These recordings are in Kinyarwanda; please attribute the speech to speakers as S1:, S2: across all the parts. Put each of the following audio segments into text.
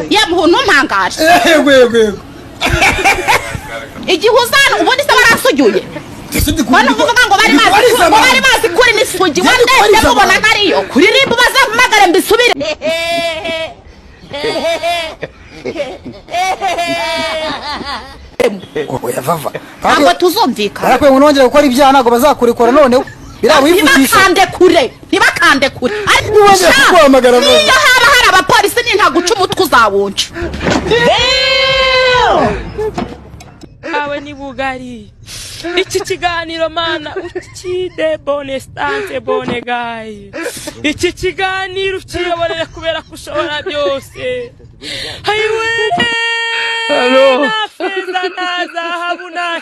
S1: yabuntu mpangaje
S2: yego
S1: igihe uzana ubundi se barasugiye bano vuga ngo bari mazi kuri n'isugi wande mubona kariyo kuri rimba bazampamagare mbisubire
S2: oya vava
S1: ntabwo tuzumvikana
S2: arakwe ngo nongere gukora ibyaha ntabwo bazakurekura noneho birawivugisha
S1: ntibakande kure
S2: niwongere kuguhamagara
S1: niyo haba hari abapolisi nintaguca umutwe uzawunca
S3: awe ni bugari iki kiganiro mana ukide bone stante bone gayi iki kiganiro ukiyoborere kubera kushobora byose hayiwe nafeza naza habuna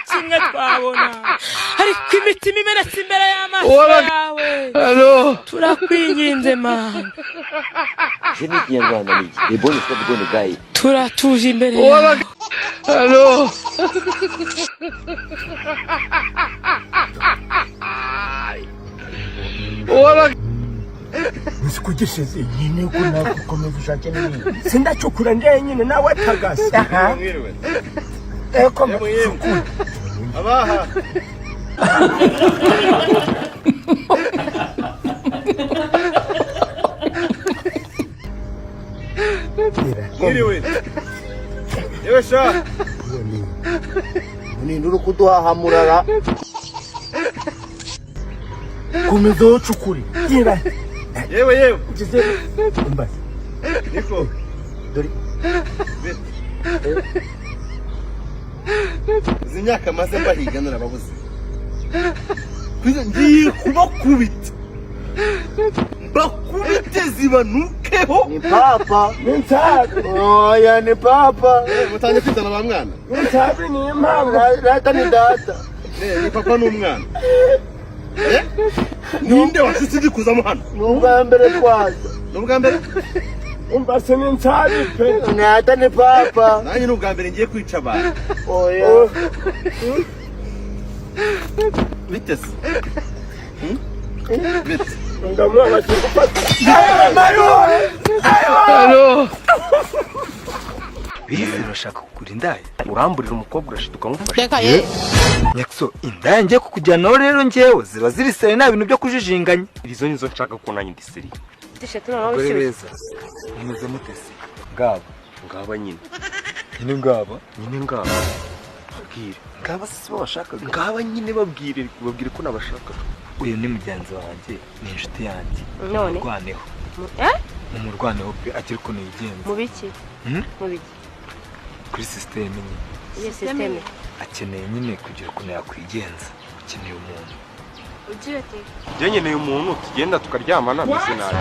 S3: kimwe twabona ariko imitima imenetse imbere y'amaso yawe turakwinginze mana
S4: je ni kinyarwanda ni bone stante bone gayi
S3: turatuje imbere yawe Hello.
S5: Hola. Nisikugisheze nyine ko nakomeza ushake nini. Sindacukura ndenyine nawe tagase. Aha. Eko mukuru. Abaha.
S6: Ngiriwe. Yewe sha.
S5: Ni nduru kuduhahamurara. Komeza ucukure. Gira.
S6: Yewe.
S5: Ugize umbaze.
S6: Niko.
S5: Dori.
S6: Zinyaka maze mbahiga narababuze. Kwizo ngiye kubakubita. Bakubite zibanukeho.
S5: Ni papa. Oya ni papa.
S6: Mutanye kwitana ba mwana.
S5: Ntabi ni impamvu. Data ni data.
S6: Ni papa n'umwana. Ninde washitse igikuzamo hano?
S5: N'ubwa mbere twaza.
S6: N'ubwa mbere?
S5: Umbase ni ntabi pe. Nata ni papa.
S6: Nanjye n'ubwa mbere ngiye kwica abantu.
S5: Oya.
S6: Bitese. Bite.
S5: Ndamwana kigufata.
S2: Hello. Bizi urashaka kugura indaya uramburira umukobwa urashituka mufasha
S1: reka ye
S2: Nyakso indaya ngiye kukujyanaho rero njyewe ziba ziri seri nta bintu byo kujijinganya
S6: Izo nizo nshaka kunanya indisiri.
S3: Tishetu nawe
S2: gore
S3: bishyuye
S2: beza nimeze mutese
S6: Ngaba nyine.
S2: nyine ngaba
S6: Babwire.
S2: ngaba si bo bashakaga
S6: Ngaba nyine babwire ko nabashaka.
S2: uyu ni mugenzi wanjye ni inshuti yanjye
S3: none
S2: murwaneho mumurwaneho pe akiri ukuntu yigenza
S3: mubiki mubiki
S2: kuri system nyine
S3: iyo system
S2: akeneye nyine kugira ukuntu yakwigenza akeneye umuntu
S3: ugira ati
S6: Je nkeneye umuntu tugenda tukaryamana mbese nabi.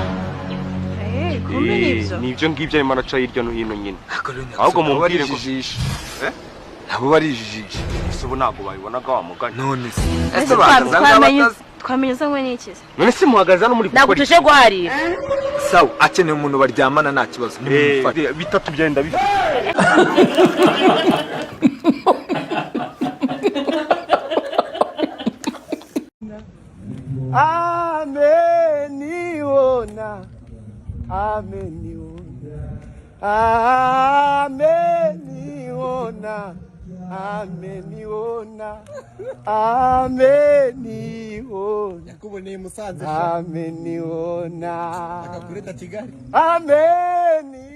S3: kumbe nibyo
S6: Nibyo ngibyo arimo araca hirya no hino nyine.
S2: ahubwo
S6: mumbwire
S2: ngo
S6: ngo
S2: nabo barijijisha
S6: ese ubu ntabwo babibonaga wa mugani.
S2: none se
S3: ese twamenye uzanywe n'ikiza
S6: None se muhagaze hano muri
S3: ntabwo tuje guharira
S2: sawa akeneye umuntu baryamana nta kibazo nimufate
S6: bitatu byenda bifite.
S5: Ameniona.
S6: Yakuboneye Musanze. Akakureta Kigali.
S5: Ameniona.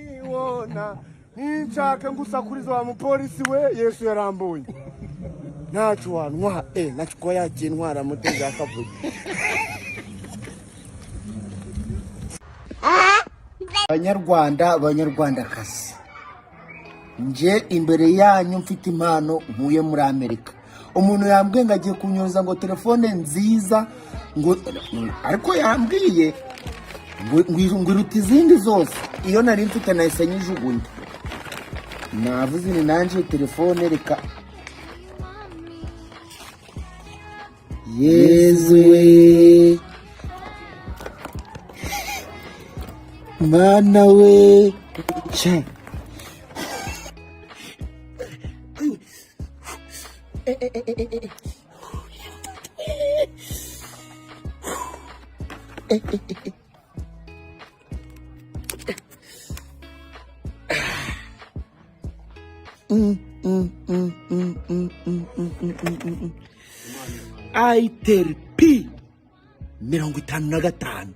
S5: Ninshaka ngusakuriza wa mupolisi we Yesu yarambuye. Nacu wanwa nacho yagiye ntwara mutega akavuga. Banyarwandakazi, nje imbere yanyu mfite impano nkuye muri Amerika. Umuntu yambwiye ngo agiye kunyoza ngo telefone nziza ngo ariko yambwiye ngo iruta izindi zose. Iyo nari mfite nahise nyijugunya. Navuze ni nanje telefone reka Yezu we mana we che Itel P 55.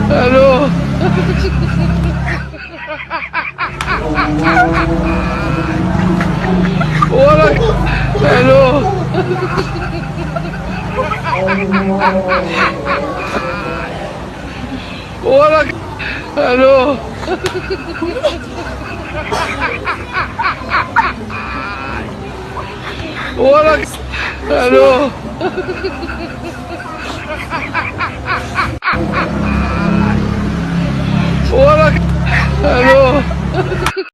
S7: Aló. Hola. Aló. Hola. Aló. Hola. Aló. Hola. Aló.